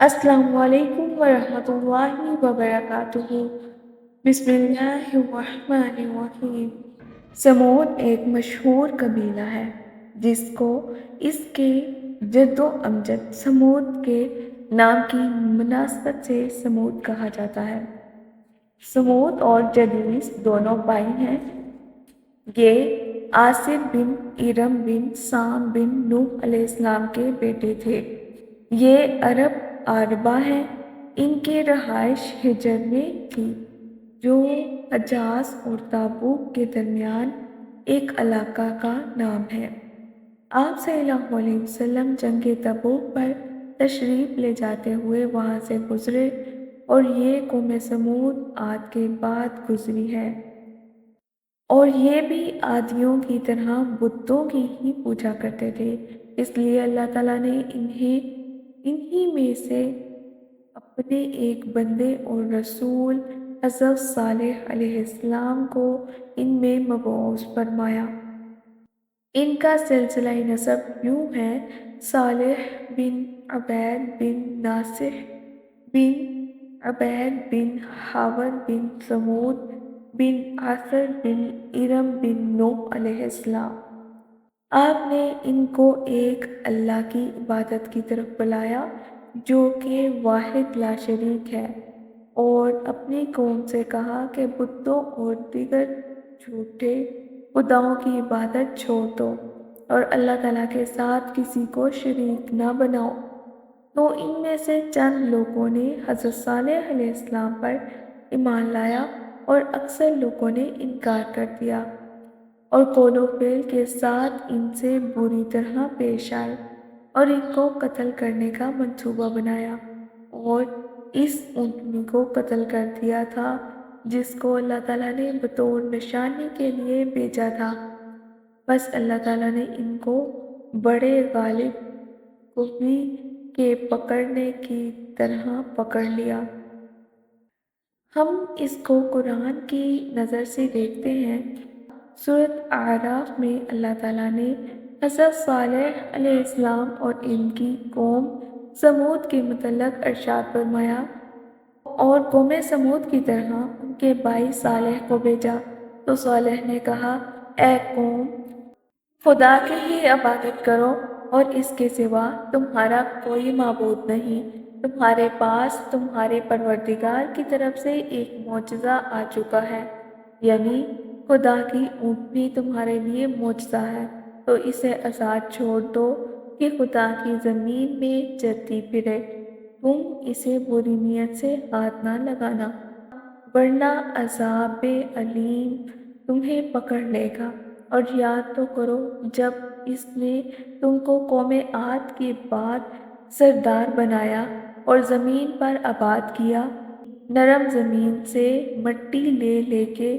السلام علیکم ورحمۃ اللہ وبرکاتہ۔ بسم اللہ الرحمن الرحیم۔ سمود ایک مشہور قبیلہ ہے جس کو اس کے جد و امجد سمود کے نام کی مناسبت سے سمود کہا جاتا ہے۔ سمود اور جدیس دونوں بھائی ہیں۔ یہ آصر بن ارم بن سام بن نوح علیہ السلام کے بیٹے تھے۔ یہ عرب عربہ ہیں۔ ان کی رہائش حجر میں تھی جو حجاز اور تبوک کے درمیان ایک علاقہ کا نام ہے۔ آپ صلی اللہ علیہ وسلم جنگ تبوک پر تشریف لے جاتے ہوئے وہاں سے گزرے اور یہ قوم سمود عاد کے بعد گزری ہے، اور یہ بھی عادیوں کی طرح بتوں کی ہی پوجا کرتے تھے۔ اس لیے اللہ تعالیٰ نے انہی میں سے اپنے ایک بندے اور رسول حضرت صالح علیہ السلام کو ان میں مبعوث فرمایا۔ ان کا سلسلہ نسب یوں ہے: صالح بن عبید بن ناصح بن عبید بن حاور بن سمود بن آصر بن ارم بن نوح علیہ السلام۔ آپ نے ان کو ایک اللہ کی عبادت کی طرف بلایا جو کہ واحد لا شریک ہے، اور اپنی قوم سے کہا کہ بتوں اور دیگر جھوٹے خداؤں کی عبادت چھوڑ دو اور اللہ تعالیٰ کے ساتھ کسی کو شریک نہ بناؤ۔ تو ان میں سے چند لوگوں نے حضرت صالح علیہ السلام پر ایمان لایا اور اکثر لوگوں نے انکار کر دیا اور قول و فعل کے ساتھ ان سے بری طرح پیش آئے اور ان کو قتل کرنے کا منصوبہ بنایا، اور اس اونٹنی کو قتل کر دیا تھا جس کو اللہ تعالیٰ نے بطور نشانی کے لیے بھیجا تھا۔ بس اللہ تعالیٰ نے ان کو بڑے غالب قوی کے پکڑنے کی طرح پکڑ لیا۔ ہم اس کو قرآن کی نظر سے دیکھتے ہیں۔ سورۃ اعراف میں اللہ تعالیٰ نے حضرت صالح علیہ السلام اور ان کی قوم سمود کے متعلق ارشاد فرمایا: اور قوم سمود کی طرح ان کے بھائی صالح کو بھیجا تو صالح نے کہا، اے قوم، خدا کی ہی عبادت کرو اور اس کے سوا تمہارا کوئی معبود نہیں۔ تمہارے پاس تمہارے پروردگار کی طرف سے ایک معجزہ آ چکا ہے، یعنی خدا کی اونٹنی تمہارے لیے معجزہ ہے، تو اسے آزاد چھوڑ دو کہ خدا کی زمین میں چرتی پھرے۔ تم اسے بری نیت سے ہاتھ نہ لگانا ورنہ عذاب علیم تمہیں پکڑ لے گا۔ اور یاد تو کرو جب اس نے تم کو قوم عاد کے بعد سردار بنایا اور زمین پر آباد کیا، نرم زمین سے مٹی لے لے کے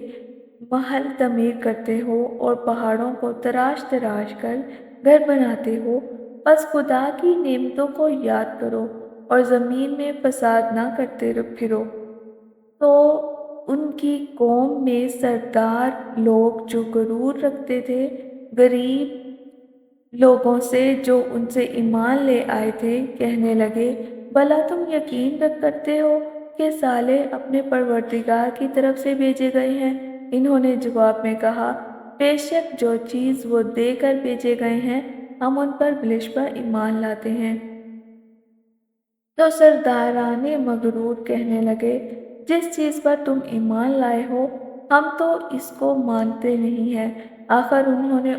محل تعمیر کرتے ہو اور پہاڑوں کو تراش تراش کر گھر بناتے ہو۔ بس خدا کی نعمتوں کو یاد کرو اور زمین میں فساد نہ کرتے پھرو۔ تو ان کی قوم میں سردار لوگ جو غرور رکھتے تھے غریب لوگوں سے جو ان سے ایمان لے آئے تھے، کہنے لگے، بھلا تم یقین کرتے ہو کہ صالح اپنے پروردگار کی طرف سے بھیجے گئے ہیں؟ انہوں نے جواب میں کہا، بے شک جو چیز وہ دے کر بھیجے گئے ہیں ہم ان پر بنسبت ایمان لاتے ہیں۔ تو سرداران مغرور کہنے لگے، جس چیز پر تم ایمان لائے ہو ہم تو اس کو مانتے نہیں ہیں۔ آخر انہوں نے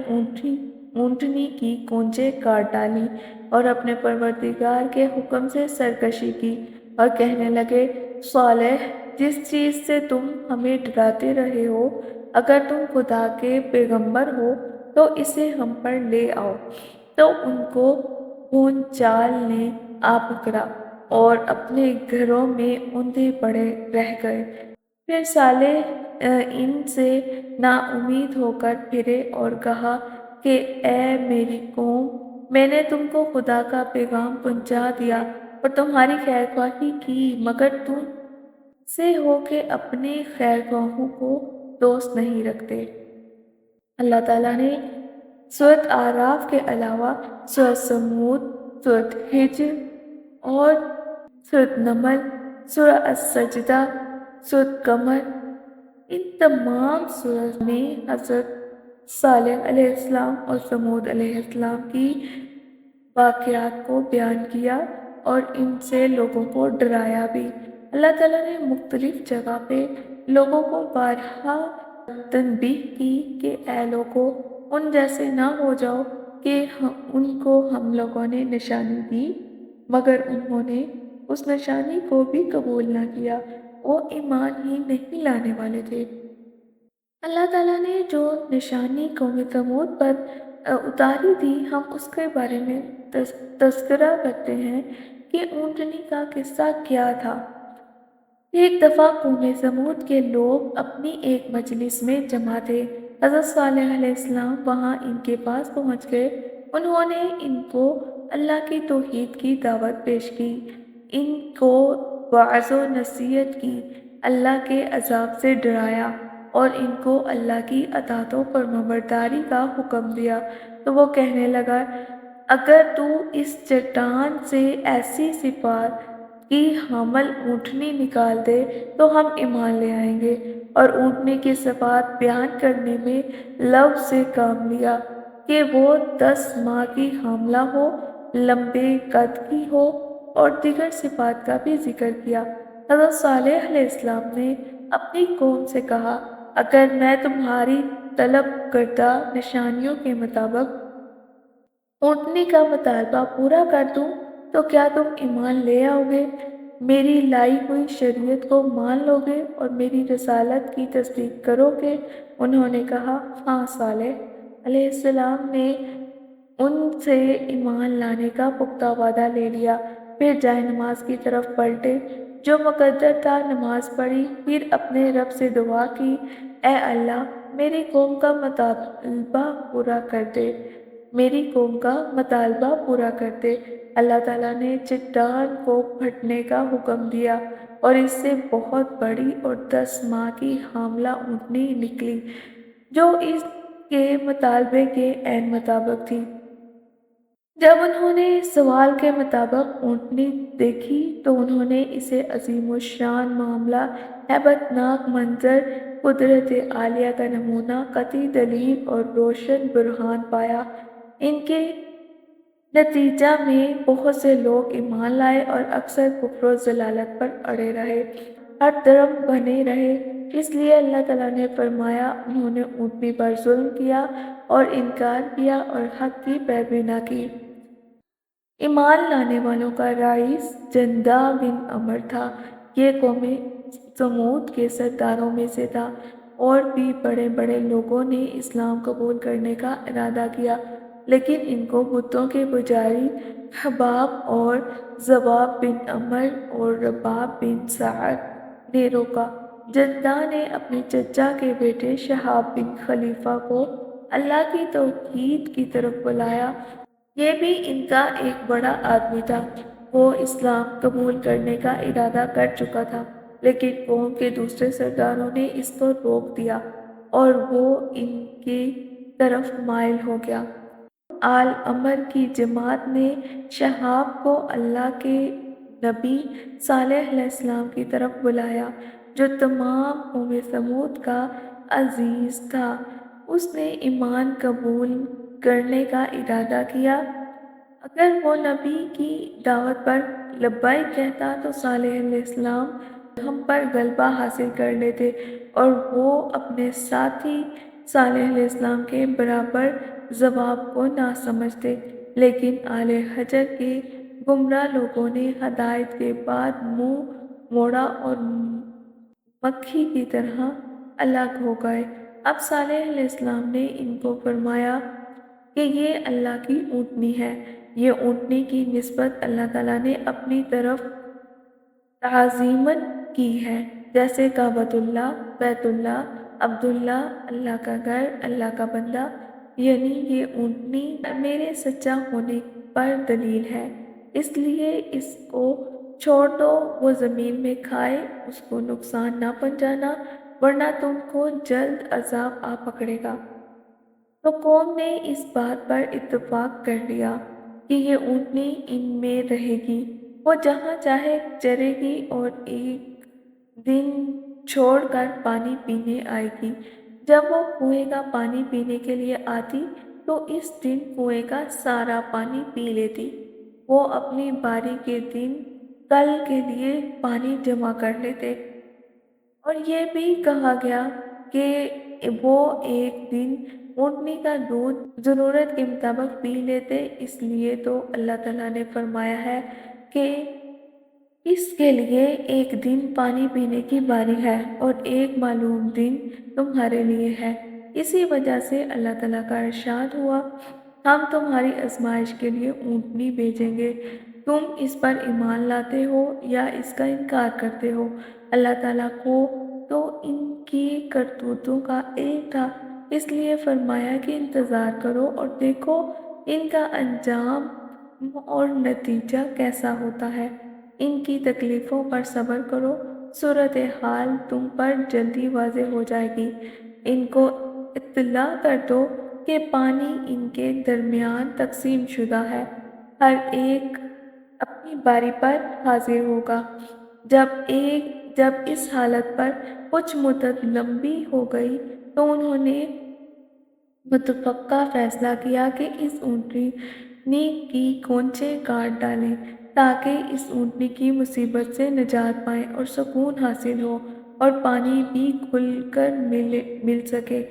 اونٹنی کی کونچیں کاٹ ڈالی اور اپنے پروردگار کے حکم سے سرکشی کی اور کہنے لگے، صالح، جس چیز سے تم ہمیں ڈراتے رہے ہو، اگر تم خدا کے پیغمبر ہو تو اسے ہم پر لے آؤ۔ تو ان کو بھونچال نے آ پکڑا اور اپنے گھروں میں اوندھے پڑے رہ گئے۔ پھر صالح ان سے نا امید ہو کر پھرے اور کہا کہ اے میری قوم، میں نے تم کو خدا کا پیغام پہنچا دیا اور تمہاری خیر خواہی کی، مگر تم سے ہو کہ اپنے خیر خواہوں کو دوست نہیں رکھتے۔ اللہ تعالیٰ نے سورۃ اعراف کے علاوہ سورۃ سمود، سورۃ حجر اور سورۃ نمل، سورہ السجدہ، سورۃ قمر، ان تمام سورج میں حضرت صالح علیہ السلام اور سمود علیہ السلام کی واقعات کو بیان کیا اور ان سے لوگوں کو ڈرایا بھی۔ اللہ تعالیٰ نے مختلف جگہ پہ لوگوں کو بارہا تنبیہ کی کہ اے لوگوں، ان جیسے نہ ہو جاؤ کہ ان کو ہم لوگوں نے نشانی دی مگر انہوں نے اس نشانی کو بھی قبول نہ کیا، وہ ایمان ہی نہیں لانے والے تھے۔ اللہ تعالیٰ نے جو نشانی قوم ثمود پر اتاری تھی، ہم اس کے بارے میں تذکرہ کرتے ہیں کہ اونٹنی کا قصہ کیا تھا۔ ایک دفعہ قوم ثمود کے لوگ اپنی ایک مجلس میں جمع تھے۔ حضرت صالح علیہ السلام وہاں ان کے پاس پہنچ گئے۔ انہوں نے ان کو اللہ کی توحید کی دعوت پیش کی، ان کو وعظ و نصیحت کی، اللہ کے عذاب سے ڈرایا اور ان کو اللہ کی اطاعت و فرمانبرداری کا حکم دیا۔ تو وہ کہنے لگا، اگر تو اس چٹان سے ایسی صفات کی حامل اونٹنی نکال دے تو ہم ایمان لے آئیں گے۔ اور اونٹنی کی صفات بیان کرنے میں لفظ سے کام لیا کہ وہ 10 ماہ کی حاملہ ہو، لمبے قد کی ہو، اور دیگر صفات کا بھی ذکر کیا۔ حضرت صالح علیہ السلام نے اپنی قوم سے کہا، اگر میں تمہاری طلب کردہ نشانیوں کے مطابق اونٹنی کا مطالبہ پورا کر دوں تو کیا تم ایمان لے آؤ گے، میری لائی ہوئی شریعت کو مان لو گے اور میری رسالت کی تصدیق کرو گے؟ انہوں نے کہا، ہاں۔ صالح علیہ السلام نے ان سے ایمان لانے کا پختہ وعدہ لے لیا۔ پھر جائے نماز کی طرف پلٹے، جو مقدر تھا نماز پڑھی، پھر اپنے رب سے دعا کی، اے اللہ، میری قوم کا مطالبہ پورا کر دے، میری قوم کا مطالبہ پورا کر دے۔ اللہ تعالیٰ نے چٹان کو پھٹنے کا حکم دیا اور اس سے بہت بڑی اور 10 ماہ کی حاملہ اونٹنی نکلی جو اس کے مطالبے کے عین مطابق تھی۔ جب انہوں نے سوال کے مطابق اونٹنی دیکھی تو انہوں نے اسے عظیم الشان معاملہ، ہیبت ناک منظر، قدرت عالیہ کا نمونہ، قطعی دلیل اور روشن برہان پایا۔ ان کے نتیجہ میں بہت سے لوگ ایمان لائے اور اکثر کفر و ضلالت پر اڑے رہے، ہر طرف بنے رہے۔ اس لیے اللہ تعالیٰ نے فرمایا، انہوں نے اونٹنی پر ظلم کیا اور انکار کیا اور حق کی پیروی نہ کی۔ ایمان لانے والوں کا رئیس جندہ بن عمر تھا۔ یہ قوم ثمود کے سرداروں میں سے تھا۔ اور بھی بڑے بڑے لوگوں نے اسلام قبول کرنے کا ارادہ کیا، لیکن ان کو بتوں کے پجاری حباب اور زباب بن عمر اور رباب بن سعد نے روکا۔ جندہ نے اپنے چچا کے بیٹے شہاب بن خلیفہ کو اللہ کی توحید کی طرف بلایا۔ یہ بھی ان کا ایک بڑا آدمی تھا۔ وہ اسلام قبول کرنے کا ارادہ کر چکا تھا، لیکن قوم کے دوسرے سرداروں نے اس کو روک دیا اور وہ ان کی طرف مائل ہو گیا۔ آل عمر کی جماعت نے شہاب کو اللہ کے نبی صالح علیہ السلام کی طرف بلایا، جو تمام قوم ثمود کا عزیز تھا۔ اس نے ایمان قبول کرنے کا ارادہ کیا۔ اگر وہ نبی کی دعوت پر لبیک کہتا تو صالح علیہ السلام ہم پر غلبہ حاصل کر لیتے اور وہ اپنے ساتھی صالح علیہ السلام کے برابر جواب کو نہ سمجھتے، لیکن آل حجر کے گمراہ لوگوں نے ہدایت کے بعد منہ موڑا اور مکھی کی طرح الگ ہو گئے۔ اب صالح علیہ السلام نے ان کو فرمایا کہ یہ اللہ کی اونٹنی ہے۔ یہ اونٹنی کی نسبت اللہ تعالیٰ نے اپنی طرف تعظیماً کی ہے، جیسے کعبۃ اللہ، بیت اللہ، عبداللہ، اللہ کا گھر، اللہ کا بندہ۔ یعنی یہ اونٹنی میرے سچا ہونے پر دلیل ہے، اس لیے اس کو چھوڑ دو، وہ زمین میں کھائے، اس کو نقصان نہ پہنچانا، ورنہ تم کو جلد عذاب آ پکڑے گا۔ تو قوم نے اس بات پر اتفاق کر لیا کہ یہ اونٹنی ان میں رہے گی۔ وہ جہاں چاہے چرے گی اور ایک دن چھوڑ کر پانی پینے آئے گی۔ جب وہ کنویں کا پانی پینے کے لیے آتی تو اس دن کنویں کا سارا پانی پی لیتی۔ وہ اپنی باری کے دن کل کے لیے پانی جمع کر لیتے۔ اور یہ بھی کہا گیا کہ وہ ایک دن اونٹنی کا دودھ ضرورت کے مطابق پی لیتے۔ اس لیے تو اللہ تعالیٰ نے فرمایا ہے کہ اس کے لیے ایک دن پانی پینے کی باری ہے اور ایک معلوم دن تمہارے لیے ہے۔ اسی وجہ سے اللہ تعالیٰ کا ارشاد ہوا، ہم تمہاری آزمائش کے لیے اونٹنی بھیجیں گے، تم اس پر ایمان لاتے ہو یا اس کا انکار کرتے ہو۔ اللہ تعالیٰ کو تو ان کی کرتوتوں کا علم تھا، اس لیے فرمایا کہ انتظار کرو اور دیکھو ان کا انجام اور نتیجہ کیسا ہوتا ہے۔ ان کی تکلیفوں پر صبر کرو، صورتحال تم پر جلدی واضح ہو جائے گی۔ ان کو اطلاع کر دو کہ پانی ان کے درمیان تقسیم شدہ ہے، ہر ایک اپنی باری پر حاضر ہوگا۔ جب اس حالت پر کچھ مدت لمبی ہو گئی تو انہوں نے متفقہ فیصلہ کیا کہ اس اونٹنی کی کونچیں کاٹ ڈالیں تاکہ اس اونٹنی کی مصیبت سے نجات پائیں اور سکون حاصل ہو اور پانی بھی کھل کر مل سکے۔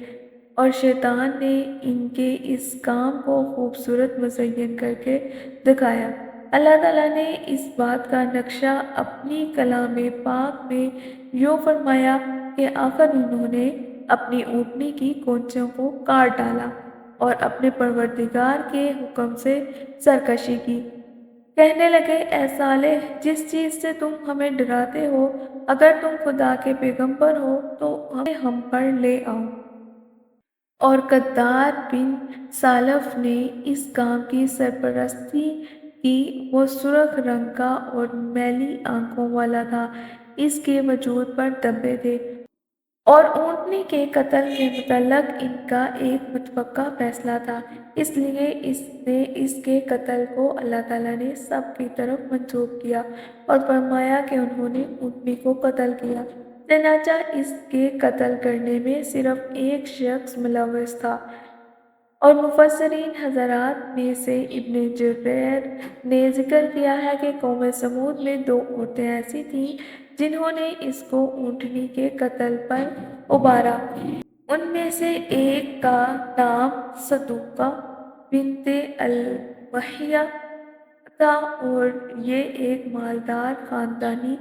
اور شیطان نے ان کے اس کام کو خوبصورت مزین کر کے دکھایا۔ اللہ تعالیٰ نے اس بات کا نقشہ اپنی کلام پاک میں یوں فرمایا کہ آخر انہوں نے اپنی اونٹنی کی کونچوں کو کاٹ ڈالا اور اپنے پروردگار کے حکم سے سرکشی کی۔ کہنے لگے، اے صالح، جس چیز سے تم ہمیں ڈراتے ہو، اگر تم خدا کے پیغمبر ہو تو ہمیں ہم پر لے آؤ۔ اور قدار بن سالف نے اس کام کی سرپرستی کی۔ وہ سرخ رنگ کا اور میلی آنکھوں والا تھا، اس کے وجود پر دھبے تھے۔ اور اونٹنی کے قتل کے متعلق ان کا ایک متفقہ فیصلہ تھا، اس لیے اس کے قتل کو اللہ تعالیٰ نے سب کی طرف منسوب کیا اور فرمایا کہ انہوں نے اونٹنی کو قتل کیا۔ چنانچہ اس کے قتل کرنے میں صرف ایک شخص ملوث تھا۔ اور مفسرین حضرات میں سے ابن جریر نے ذکر کیا ہے کہ قوم سمود میں 2 عورتیں ایسی تھیں جنہوں نے اس کو اونٹنی کے قتل پر ابھارا۔ ان میں سے ایک کا نام صدوقہ بنت المحیہ تھا اور یہ ایک مالدار خاندانی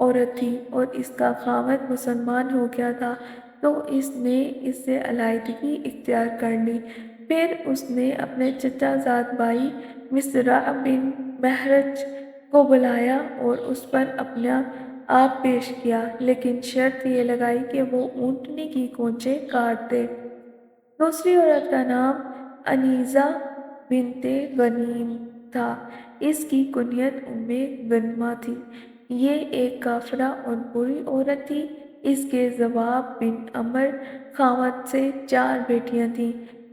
عورت تھی، اور اس کا خاوند مسلمان ہو گیا تھا تو اس نے اس سے علیحدگی اختیار کر لی۔ پھر اس نے اپنے چچا زاد بھائی مصرع بن مہرج کو بلایا اور اس پر اپنا آپ پیش کیا، لیکن شرط یہ لگائی کہ وہ اونٹنی کی کونچیں کاٹ دے۔ دوسری عورت کا نام انیسہ بنت غنیم تھا، اس کی کنیت غنمہ تھی۔ یہ ایک کافرہ اور بری عورت تھی۔ اس کے ضباب بن عمر خاوند سے 4 بیٹیاں تھیں،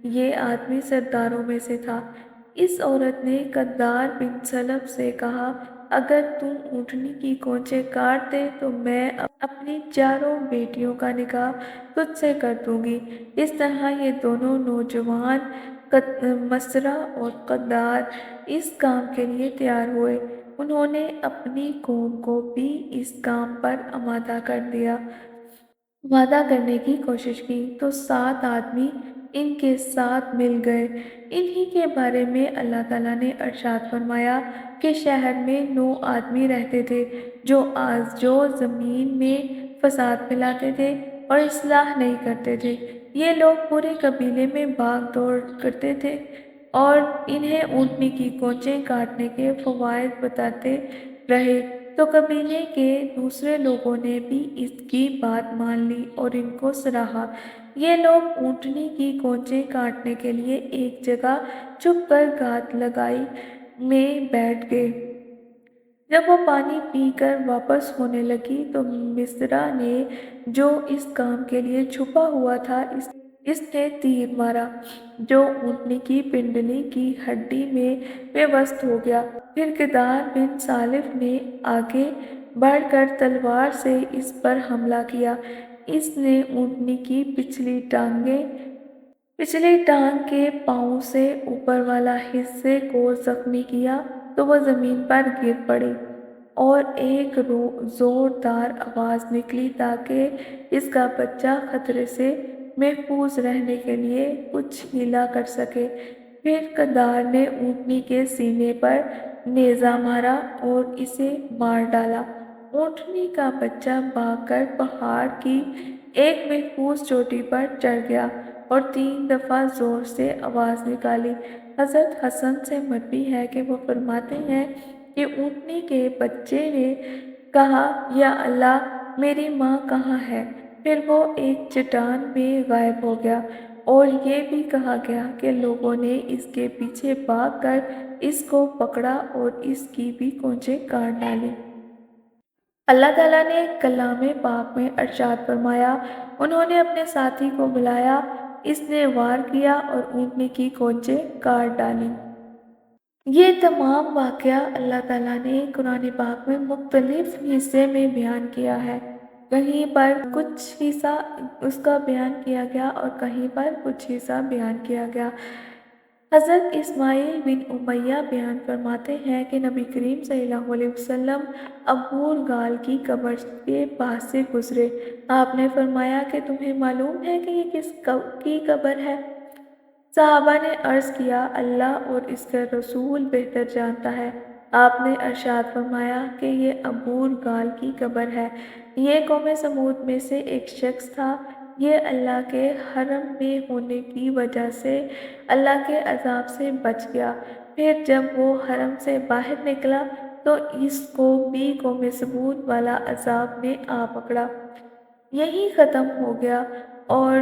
یہ آدمی سرداروں میں سے تھا۔ اس عورت نے قدار بن سلف سے کہا، اگر تم اونٹنی کی کونچیں کاٹ دے تو میں اپنی 4 بیٹیوں کا نکاح تجھ سے کر دوں گی۔ اس طرح یہ دونوں نوجوان مصرع اور قدار اس کام کے لیے تیار ہوئے۔ انہوں نے اپنی قوم کو بھی اس کام پر آمادہ کرنے کی کوشش کی تو 7 آدمی ان کے ساتھ مل گئے۔ انہی کے بارے میں اللہ تعالیٰ نے ارشاد فرمایا کہ شہر میں 9 آدمی رہتے تھے جو زمین میں فساد پھیلاتے تھے اور اصلاح نہیں کرتے تھے۔ یہ لوگ پورے قبیلے میں بھاگ دوڑ کرتے تھے اور انہیں اونٹنی کی کونچیں کاٹنے کے فوائد بتاتے رہے، تو قبیلے کے دوسرے لوگوں نے بھی اس کی بات مان لی اور ان کو سراہا۔ یہ لوگ اونٹنی کی کونچیں کاٹنے کے لیے ایک جگہ چھپ کر گھات لگائی میں بیٹھ گئے۔ جب وہ پانی پی کر واپس ہونے لگی تو مصرع نے جو اس کام کے لیے چھپا ہوا تھا اس نے تیر مارا جو اونٹنی کی پنڈلی کی ہڈی میں پیوست ہو گیا۔ پھر کدار بن سالف نے آگے بڑھ کر تلوار سے اس پر حملہ کیا۔ اس نے اونٹنی کی پچھلی ٹانگ کے پاؤں سے اوپر والا حصے کو زخمی کیا تو وہ زمین پر گر پڑی اور ایک زوردار آواز نکلی تاکہ اس کا بچہ خطرے سے محفوظ رہنے کے لیے کچھ ہیلا کر سکے۔ پھر کدار نے اونٹنی کے سینے پر نیزہ مارا اور اسے مار ڈالا۔ اونٹنی کا بچہ بھاگ کر پہاڑ کی ایک محفوظ چوٹی پر چڑھ گیا اور 3 دفعہ زور سے آواز نکالی۔ حضرت حسن سے مروی ہے کہ وہ فرماتے ہیں کہ اونٹنی کے بچے نے کہا، یا اللہ، میری ماں کہاں ہے؟ پھر وہ ایک چٹان میں غائب ہو گیا، اور یہ بھی کہا گیا کہ لوگوں نے اس کے پیچھے بھاگ کر اس کو پکڑا اور اس کی بھی کونچیں کاٹ ڈالیں۔ اللہ تعالیٰ نے کلام پاک میں ارشاد فرمایا، انہوں نے اپنے ساتھی کو بلایا، اس نے وار کیا اور اونٹنی کی کونچیں کاٹ ڈالیں۔ یہ تمام واقعہ اللہ تعالیٰ نے قرآن پاک میں مختلف حصے میں بیان کیا ہے۔ کہیں پر کچھ حصہ اس کا بیان کیا گیا اور کہیں پر کچھ حصہ بیان کیا گیا۔ حضرت اسماعیل بن امیہ بیان فرماتے ہیں کہ نبی کریم صلی اللہ علیہ وسلم ابو گال کی قبر کے پاس سے گزرے۔ آپ نے فرمایا کہ تمہیں معلوم ہے کہ یہ کس کی قبر ہے؟ صحابہ نے عرض کیا، اللہ اور اس کا رسول بہتر جانتا ہے۔ آپ نے ارشاد فرمایا کہ یہ ابو گال کی قبر ہے۔ یہ قوم سمود میں سے ایک شخص تھا۔ یہ اللہ کے حرم میں ہونے کی وجہ سے اللہ کے عذاب سے بچ گیا۔ پھر جب وہ حرم سے باہر نکلا تو اس کو بھی قوم سمود والا عذاب نے آ پکڑا۔ یہیں ختم ہو گیا اور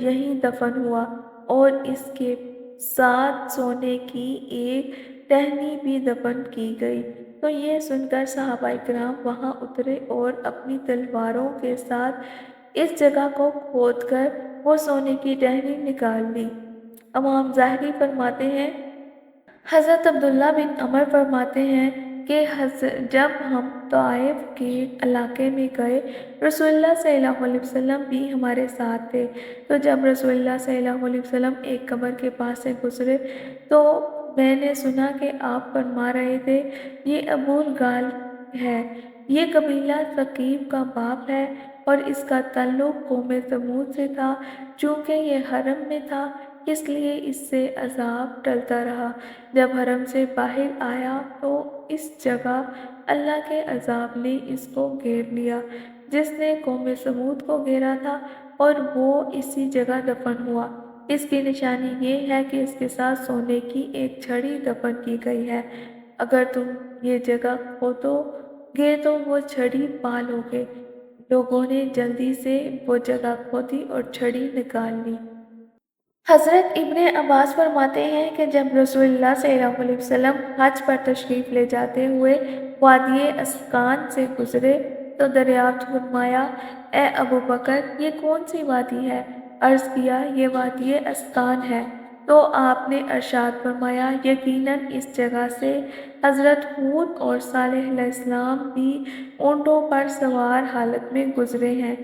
یہیں دفن ہوا، اور اس کے ساتھ سونے کی ایک ٹہنی بھی دفن کی گئی۔ تو یہ سن کر صحابہ کرام وہاں اترے اور اپنی تلواروں کے ساتھ اس جگہ کو کھود کر وہ سونے کی ٹہنی نکال لی۔ امام ظاہری فرماتے ہیں، حضرت عبداللہ بن عمر فرماتے ہیں کہ جب ہم طائف کے علاقے میں گئے، رسول اللہ صلی اللہ علیہ وسلم بھی ہمارے ساتھ تھے۔ تو جب رسول اللہ صلی اللہ علیہ وسلم ایک قبر کے پاس سے گزرے تو میں نے سنا کہ آپ فرما رہے تھے، یہ ابو گال ہے، یہ قبیلہ ثقیف کا باپ ہے اور اس کا تعلق قوم ثمود سے تھا۔ چونکہ یہ حرم میں تھا اس لیے اس سے عذاب ٹلتا رہا۔ جب حرم سے باہر آیا تو اس جگہ اللہ کے عذاب نے اس کو گھیر لیا جس نے قوم ثمود کو گھیرا تھا، اور وہ اسی جگہ دفن ہوا۔ اس کی نشانی یہ ہے کہ اس کے ساتھ سونے کی ایک چھڑی دفن کی گئی ہے۔ اگر تم یہ جگہ کھودو گے تو وہ چھڑی پا لو گے۔ لوگوں نے جلدی سے وہ جگہ کھودی اور چھڑی نکال لی۔ حضرت ابن عباس فرماتے ہیں کہ جب رسول اللہ صلی اللہ علیہ وسلم حج پر تشریف لے جاتے ہوئے وادی اسقان سے گزرے تو دریافت فرمایا، اے ابو بکر، یہ کون سی وادی ہے؟ عرض کیا، یہ وادی اسقان ہے۔ تو آپ نے ارشاد فرمایا، یقیناً اس جگہ سے حضرت ہود اور صالح علیہ السلام بھی اونٹوں پر سوار حالت میں گزرے ہیں،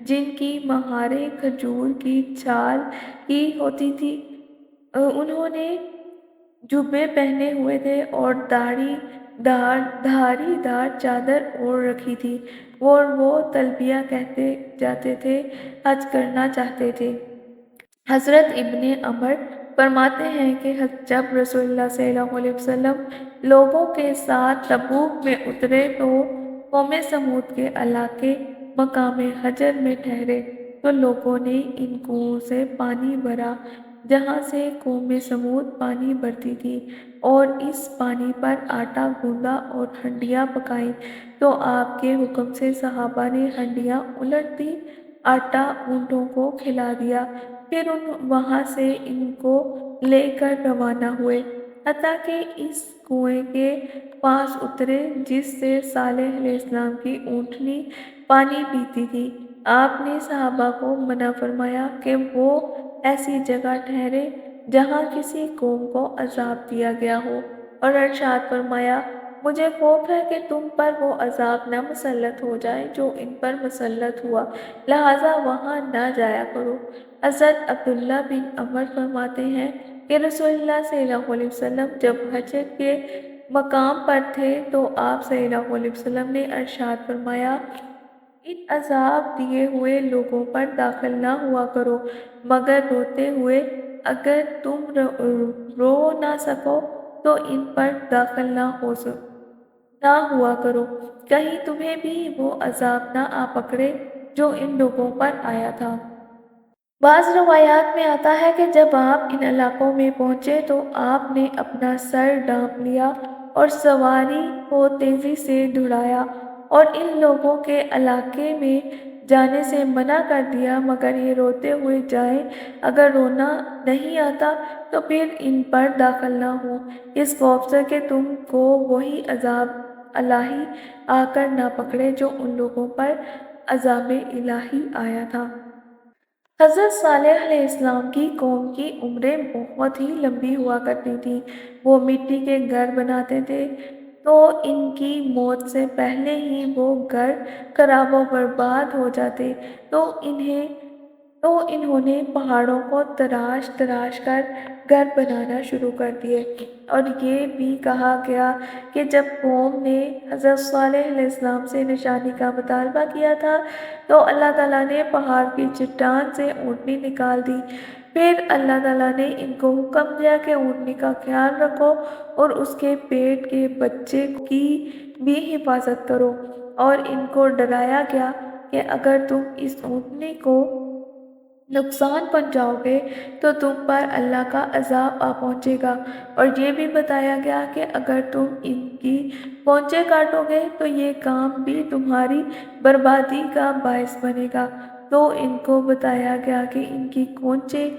جن کی مہاریں کھجور کی چھال کی ہوتی تھی۔ انہوں نے جبے پہنے ہوئے تھے اور دھاری دار چادر اوڑھ رکھی تھی، اور وہ تلبیہ کہتے جاتے تھے، حج کرنا چاہتے تھے۔ حضرت ابن عمر فرماتے ہیں کہ جب رسول اللہ صلی اللہ علیہ وسلم لوگوں کے ساتھ تبوک میں اترے تو قوم سمود کے علاقے مقام حجر میں ٹھہرے تو لوگوں نے ان کنویں سے پانی بھرا جہاں سے قوم سمود پانی بھرتی تھی، اور اس پانی پر آٹا گوندا اور ہنڈیاں پکائیں۔ تو آپ کے حکم سے صحابہ نے ہنڈیاں الٹ دی، آٹا اونٹوں کو کھلا دیا، پھر وہاں سے ان کو لے کر روانہ ہوئے، حتیٰ کہ اس کنویں کے پاس اترے جس سے صالح علیہ السلام کی اونٹنی پانی پیتی تھی۔ آپ نے صحابہ کو منع فرمایا کہ وہ ایسی جگہ ٹھہرے جہاں کسی قوم کو عذاب دیا گیا ہو، اور ارشاد فرمایا مجھے خوف ہے کہ تم پر وہ عذاب نہ مسلط ہو جائے جو ان پر مسلط ہوا، لہٰذا وہاں نہ جایا کرو۔ حضرت عبداللہ بن عمر فرماتے ہیں کہ رسول اللہ صلی اللہ علیہ وسلم جب حج کے مقام پر تھے تو آپ صلی اللہ علیہ وسلم نے ارشاد فرمایا ان عذاب دیے ہوئے لوگوں پر داخل نہ ہوا کرو مگر روتے ہوئے، اگر تم رو نہ سکو تو ان پر داخل نہ ہوا کرو، کہیں تمہیں بھی وہ عذاب نہ آ پکڑے جو ان لوگوں پر آیا تھا۔ بعض روایات میں آتا ہے کہ جب آپ ان علاقوں میں پہنچے تو آپ نے اپنا سر ڈھانپ لیا اور سواری کو تیزی سے دوڑایا اور ان لوگوں کے علاقے میں جانے سے منع کر دیا مگر یہ روتے ہوئے جائیں، اگر رونا نہیں آتا تو پھر ان پر داخل نہ ہو، اس خوف سے کہ تم کو وہی عذاب الہی آ کر نہ پکڑے جو ان لوگوں پر عذاب الہی آیا تھا۔ حضرت صالح علیہ السلام کی قوم کی عمریں بہت ہی لمبی ہوا کرتی تھیں۔ وہ مٹی کے گھر بناتے تھے تو ان کی موت سے پہلے ہی وہ گھر خراب و برباد ہو جاتے تو انہوں نے پہاڑوں کو تراش تراش کر گھر بنانا شروع کر دیے، اور یہ بھی کہا گیا کہ جب قوم نے حضرت صالح علیہ السلام سے نشانی کا مطالبہ کیا تھا تو اللہ تعالیٰ نے پہاڑ کی چٹان سے اونٹنی نکال دی، پھر اللہ تعالیٰ نے ان کو حکم دیا کہ اونٹنی کا خیال رکھو اور اس کے پیٹ کے بچے کی بھی حفاظت کرو، اور ان کو ڈرایا گیا کہ اگر تم اس اونٹنی کو نقصان پہنچاؤ گے تو تم پر اللہ کا عذاب آ پہنچے گا، اور یہ بھی بتایا گیا کہ اگر تم ان کی پونچھیں کاٹو گے تو یہ کام بھی تمہاری بربادی کا باعث بنے گا۔ تو ان کو بتایا گیا کہ ان کی پونچھیں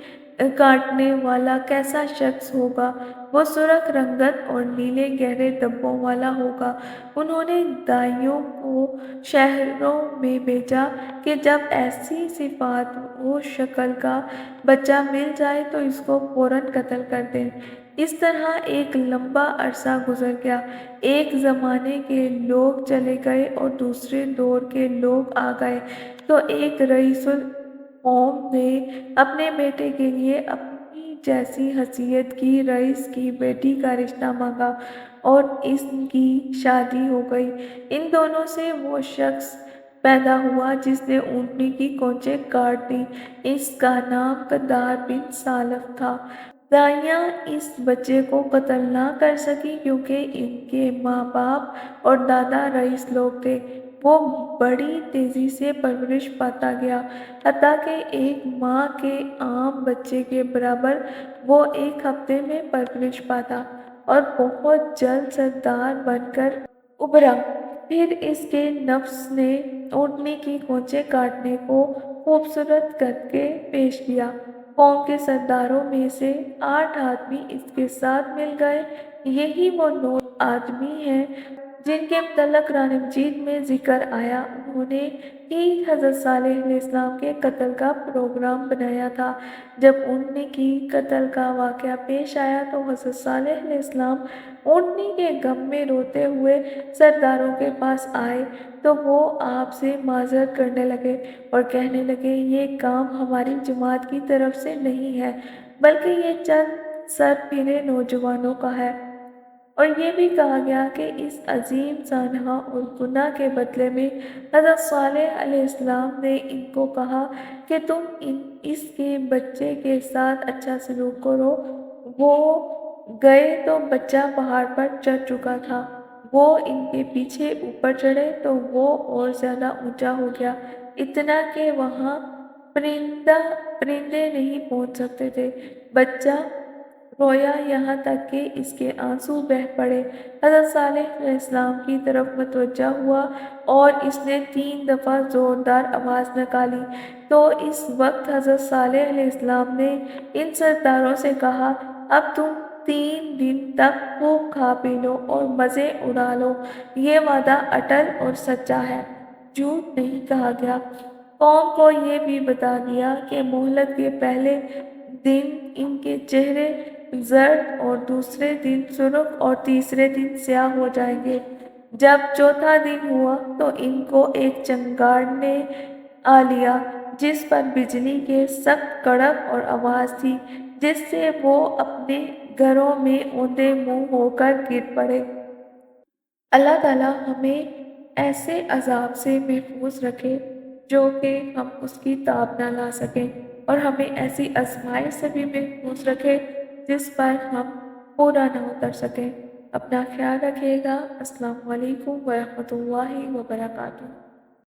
کاٹنے والا کیسا شخص ہوگا، وہ سرخ رنگت اور نیلے گہرے دھبوں والا ہوگا۔ انہوں نے دائیوں کو شہروں میں بھیجا کہ جب ایسی صفات و شکل کا بچہ مل جائے تو اس کو فوراً قتل کر دیں۔ اس طرح ایک لمبا عرصہ گزر گیا، ایک زمانے کے لوگ چلے گئے اور دوسرے دور کے لوگ آ گئے، تو ایک رئیس القوم نے اپنے بیٹے کے لیے اپنی جیسی حیثیت کی رئیس کی بیٹی کا رشتہ مانگا اور اس کی شادی ہو گئی۔ ان دونوں سے وہ شخص پیدا ہوا جس نے اونٹنی کی کونچیں کاٹ دیں، اس کا نام قدار بن سالف تھا۔ دائیاں اس بچے کو قتل نہ کر سکیں کیونکہ ان کے ماں باپ اور دادا رئیس لوگ تھے۔ وہ بڑی تیزی سے پرورش پاتا گیا، حتیٰ کہ ایک ماں کے عام بچے کے برابر وہ ایک ہفتے میں پرورش پاتا اور بہت جلد سردار بن کر ابھرا۔ پھر اس کے نفس نے اونٹنی کی کونچیں کاٹنے کو خوبصورت کر کے پیش کیا۔ قوم کے سرداروں میں سے 8 آدمی اس کے ساتھ مل گئے، یہی وہ 9 آدمی ہیں جن کے متعلق قرآن مجید میں ذکر آیا۔ انہوں نے ہی حضرت صالح علیہ السلام کے قتل کا پروگرام بنایا تھا۔ جب اونٹنی کی قتل کا واقعہ پیش آیا تو حضرت صالح علیہ السلام اونٹنی کے غم میں روتے ہوئے سرداروں کے پاس آئے تو وہ آپ سے معذرت کرنے لگے اور کہنے لگے یہ کام ہماری جماعت کی طرف سے نہیں ہے بلکہ یہ چند سر پھرے نوجوانوں کا ہے۔ اور یہ بھی کہا گیا کہ اس عظیم سانحہ اور گناہ کے بدلے میں حضرت صالح علیہ السلام نے ان کو کہا کہ تم اس کے بچے کے ساتھ اچھا سلوک کرو۔ وہ گئے تو بچہ پہاڑ پر چڑھ چکا تھا، وہ ان کے پیچھے اوپر چڑھے تو وہ اور زیادہ اونچا ہو گیا، اتنا کہ وہاں پرندے نہیں پہنچ سکتے تھے۔ بچہ رویا یہاں تک کہ اس کے آنسو بہہ پڑے۔ حضرت صالح علیہ السلام کی طرف متوجہ ہوا اور اس نے 3 دفعہ زوردار آواز نکالی تو اس وقت حضرت صالح علیہ السلام نے ان سرداروں سے کہا اب تم 3 دن تک خوب کھا پی لو اور مزے اڑا لو، یہ وعدہ اٹل اور سچا ہے، جھوٹ نہیں کہا گیا۔ قوم کو یہ بھی بتا دیا کہ مہلت کے پہلے دن ان کے چہرے زرد اور دوسرے دن سرخ اور تیسرے دن سیاہ ہو جائیں گے۔ جب چوتھا دن ہوا تو ان کو ایک چنگاڑ نے آ لیا جس پر بجلی کے سخت کڑک اور آواز تھی، جس سے وہ اپنے گھروں میں اوندے منہ ہو کر گر پڑے۔ اللہ تعالیٰ ہمیں ایسے عذاب سے محفوظ رکھے جو کہ ہم اس کی تاب نہ لا سکیں، اور ہمیں ایسی آزمائش سے بھی محفوظ رکھے جس پر ہم پورا نہ اتر سکیں۔ اپنا خیال رکھیے گا۔ السلام علیکم ورحمۃ اللہ وبرکاتہ۔